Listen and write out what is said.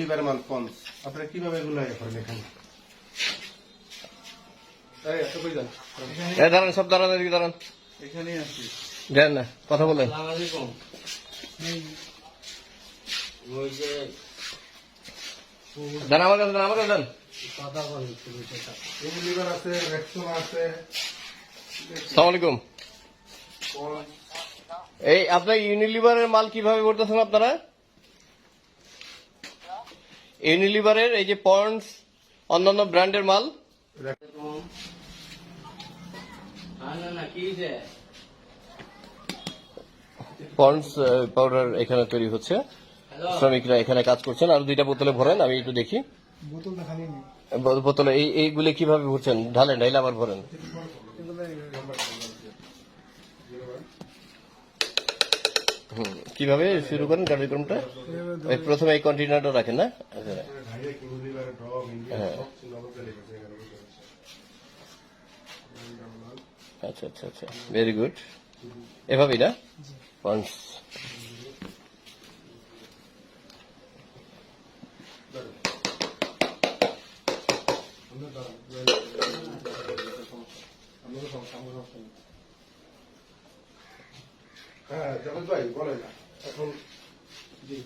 Unilever মাল ponds আপনারা কিভাবে এগুলো করেন এখানে? দাঁড়ান, সব দাঁড়ান, এদিকে দাঁড়ান। এখানে আছি। দেন না, কথা বলেন। দেন আমার কাছে, দেন আমার কাছে, দেন। ইউনিলিভার আছে, রেক্সোনা আছে। আসসালামু আলাইকুম। এই আপনার ইউনিলিভারের মাল কিভাবে করতেছেন আপনারা? ইউনিলিভারের এই যে পন্ডস, অন্যান্য ব্র্যান্ডের মাল পন্ডস পাউডার এখানে তৈরি হচ্ছে, শ্রমিকরা এখানে কাজ করছেন। আর 2টা বোতলে ভরেন, আমি একটু দেখি। বোতলে এইগুলি কিভাবে ভরছেন? ঢালেন, ঢাইলে আবার ভরেন। কিভাবে শুরু করেন কার্যক্রমটা? প্রথমে এই কন্টেনারটা রাখেন না? হ্যাঁ, আচ্ছা আচ্ছা আচ্ছা, ভেরি গুড। এভাবেই না পন্ডস? হ্যাঁ, জগৎ ভাই বলেন এখন। জি।